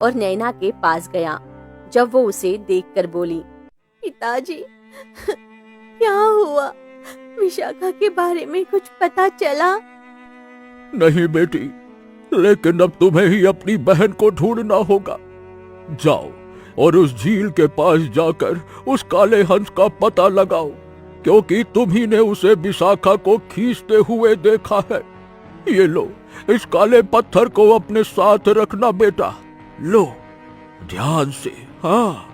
और नैना के पास गया। जब वो उसे देखकर बोली, पिताजी क्या हुआ? विशाखा के बारे में कुछ पता चला? नहीं बेटी, लेकिन अब तुम्हें ही अपनी बहन को ढूंढना होगा। जाओ और उस झील के पास जाकर उस काले हंस का पता लगाओ, क्योंकि तुम ही ने उसे विशाखा को खींचते हुए देखा है। ये लो, इस काले पत्थर को अपने साथ रखना बेटा। लो, ध्यान से। हाँ।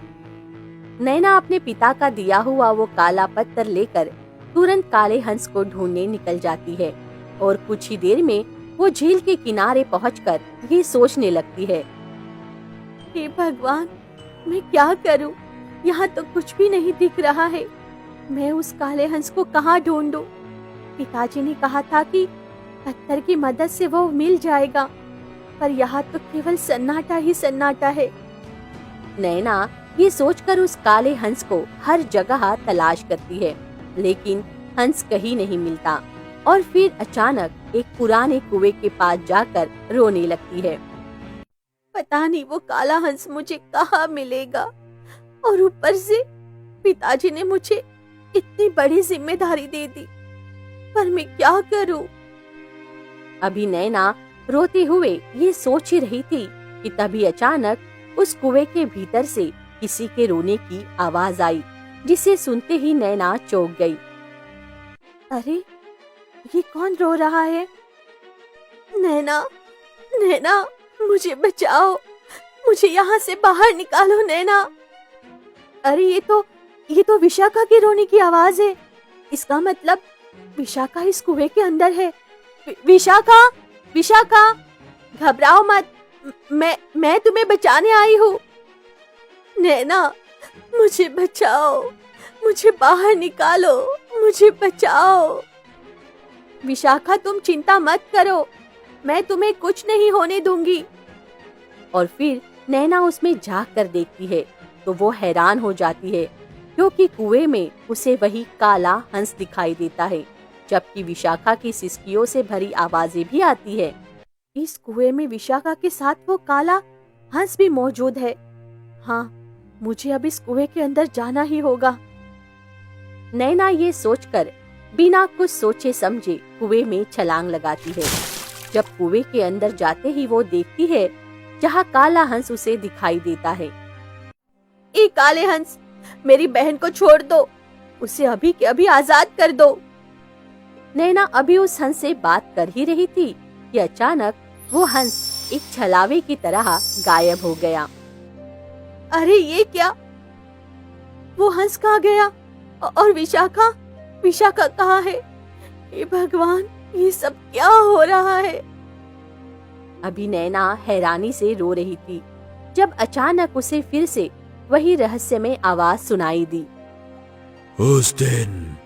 नैना अपने पिता का दिया हुआ वो काला पत्थर लेकर तुरंत काले हंस को ढूंढने निकल जाती है और कुछ ही देर में वो झील के किनारे पहुंचकर ये सोचने लगती है, हे भगवान, मैं क्या करूं? यहाँ तो कुछ भी नहीं दिख रहा है। मैं उस काले हंस को कहाँ ढूंढूं? पिताजी ने कहा था कि पत्थर की मदद से वो मिल जाएगा, पर यहाँ तो केवल सन्नाटा ही सन्नाटा है। नैना ये सोचकर उस काले हंस को हर जगह तलाश करती है, लेकिन हंस कहीं नहीं मिलता और फिर अचानक एक पुराने कुएं के पास जाकर रोने लगती है। पता नहीं वो काला हंस मुझे कहाँ मिलेगा, और ऊपर से पिताजी ने मुझे इतनी बड़ी जिम्मेदारी दे दी, पर मैं क्या करूं? अभी नैना रोते हुए ये सोच ही रही थी कि तभी अचानक उस कुएं के भीतर से किसी के रोने की आवाज आई, जिसे सुनते ही नैना चौंक गई। अरे, ये कौन रो रहा है? नैना, नैना, मुझे बचाओ, मुझे यहाँ से बाहर निकालो नैना। अरे ये तो विशाखा के रोने की आवाज है। इसका मतलब विशाखा इस कुएं के अंदर है। विशाखा, विशाखा, घबराओ मत, मैं तुम्हें बचाने आई हूँ। नैना, मुझे बचाओ, मुझे बाहर निकालो, मुझे बचाओ। विशाखा, तुम चिंता मत करो, मैं तुम्हें कुछ नहीं होने दूंगी। और फिर नैना उसमें झांक कर देखती है तो वो हैरान हो जाती है, क्योंकि कुएं में उसे वही काला हंस दिखाई देता है, जबकि विशाखा की सिसकियों से भरी आवाजें भी आती है। इस कुएं में विशाखा के साथ वो काला हंस भी मौजूद है। हाँ, मुझे अब इस कुएं के अंदर जाना ही होगा। नैना ये सोचकर बिना कुछ सोचे समझे कुएं में छलांग लगाती है। जब कुएं के अंदर जाते ही वो देखती है जहाँ काला हंस उसे दिखाई देता है। ए काले हंस, मेरी बहन को छोड़ दो, उसे अभी के अभी आजाद कर दो। नैना अभी उस हंस से बात कर ही रही थी कि अचानक वो हंस एक छलावे की तरह गायब हो गया। अरे ये क्या? वो हंस कहाँ गया? और विशाखा, विशाखा कहाँ है? हे भगवान, ये सब क्या हो रहा है? अभी नैना हैरानी से रो रही थी जब अचानक उसे फिर से वही रहस्यमय आवाज सुनाई दी। उस दिन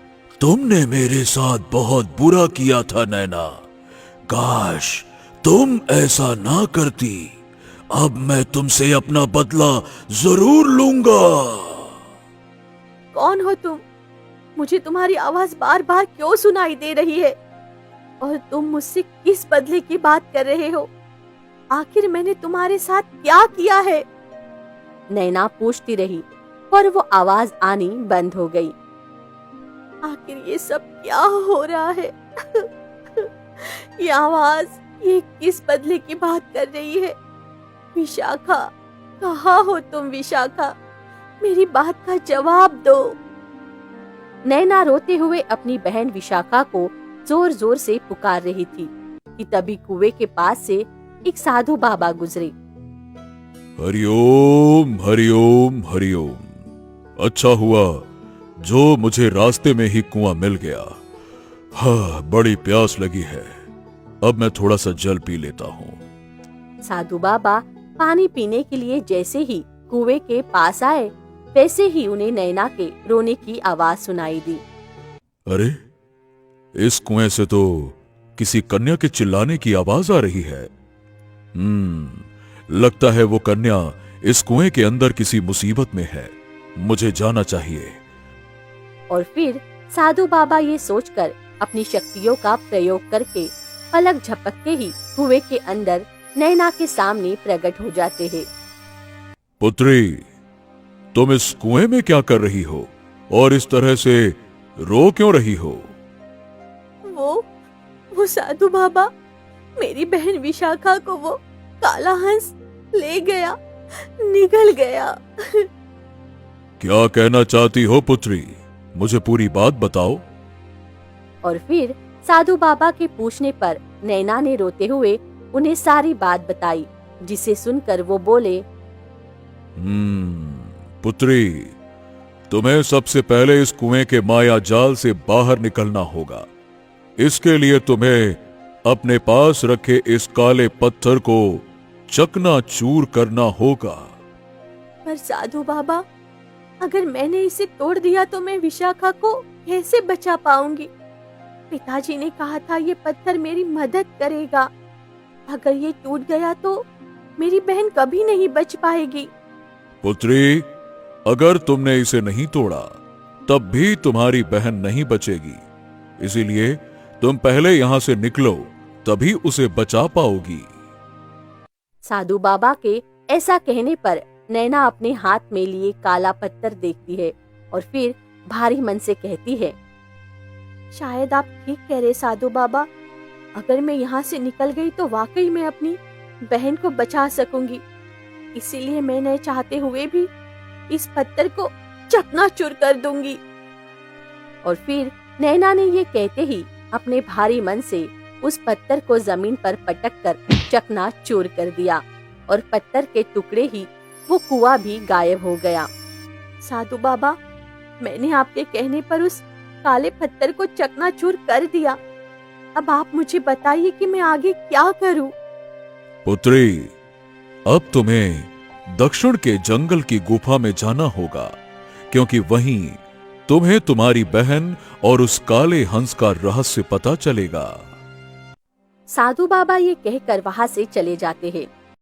तुमने मेरे साथ बहुत बुरा किया था नैना, काश तुम ऐसा ना करती। अब मैं तुमसे अपना बदला जरूर लूंगा। कौन हो तुम? मुझे तुम्हारी आवाज बार बार क्यों सुनाई दे रही है? और तुम मुझसे किस बदले की बात कर रहे हो? आखिर मैंने तुम्हारे साथ क्या किया है? नैना पूछती रही, पर वो आवाज आनी बंद हो गई। आखिर ये सब क्या हो रहा है? ये आवाज, ये किस बदले की बात कर रही है? विशाखा, कहाँ हो तुम विशाखा? मेरी बात का जवाब दो। नैना रोते हुए अपनी बहन विशाखा को जोर जोर से पुकार रही थी कि तभी कुएं के पास से एक साधु बाबा गुजरे। हरिओम हरिओम हरिओम। अच्छा हुआ जो मुझे रास्ते में ही कुआं मिल गया। हाँ, बड़ी प्यास लगी है, अब मैं थोड़ा सा जल पी लेता हूँ। साधु बाबा पानी पीने के लिए जैसे ही कुएं के पास आए, वैसे ही उन्हें नैना के रोने की आवाज सुनाई दी। अरे, इस कुएं से तो किसी कन्या के चिल्लाने की आवाज आ रही है। लगता है वो कन्या इस कुएं के अंदर किसी मुसीबत में है, मुझे जाना चाहिए। और फिर साधु बाबा ये सोचकर अपनी शक्तियों का प्रयोग करके पलक झपकते ही कुएं के अंदर नैना के सामने प्रकट हो जाते हैं पुत्री, तुम इस कुएं में क्या कर रही हो और इस तरह से रो क्यों रही हो? वो साधु बाबा, मेरी बहन विशाखा को वो काला हंस ले गया, निगल गया। क्या कहना चाहती हो पुत्री? मुझे पूरी बात बताओ। और फिर साधु बाबा के पूछने पर नैना ने रोते हुए उन्हें सारी बात बताई, जिसे सुनकर वो बोले, पुत्री, तुम्हें सबसे पहले इस कुएं के माया जाल से बाहर निकलना होगा। इसके लिए तुम्हें अपने पास रखे इस काले पत्थर को चकनाचूर करना होगा। पर साधु बाबा, अगर मैंने इसे तोड़ दिया तो मैं विशाखा को कैसे बचा पाऊंगी? पिताजी ने कहा था ये पत्थर मेरी मदद करेगा। अगर ये टूट गया तो मेरी बहन कभी नहीं बच पाएगी। पुत्री, अगर तुमने इसे नहीं तोड़ा तब भी तुम्हारी बहन नहीं बचेगी। इसीलिए तुम पहले यहां से निकलो, तभी उसे बचा पाओगी। साधु बाबा के ऐसा कहने पर नैना अपने हाथ में लिए काला पत्थर देखती है और फिर भारी मन से कहती है, शायद आप ठीक कह रहे साधु बाबा। अगर मैं यहाँ से निकल गई तो वाकई मैं अपनी बहन को बचा सकूंगी। इसीलिए मैं न चाहते हुए भी इस पत्थर को चकनाचूर कर दूंगी। और फिर नैना ने ये कहते ही अपने भारी मन से उस पत्थर को जमीन पर पटक कर चकनाचूर कर दिया और पत्थर के टुकड़े ही वो कुआं भी गायब हो गया। साधु बाबा, मैंने आपके कहने पर उस काले पत्थर को चकनाचूर कर दिया। अब आप मुझे बताइए कि मैं आगे क्या करूं? पुत्री, अब तुम्हें दक्षिण के जंगल की गुफा में जाना होगा, क्योंकि वहीं तुम्हें तुम्हारी बहन और उस काले हंस का रहस्य पता चलेगा। साधु बाबा ये कहकर वहां से चले जाते हैं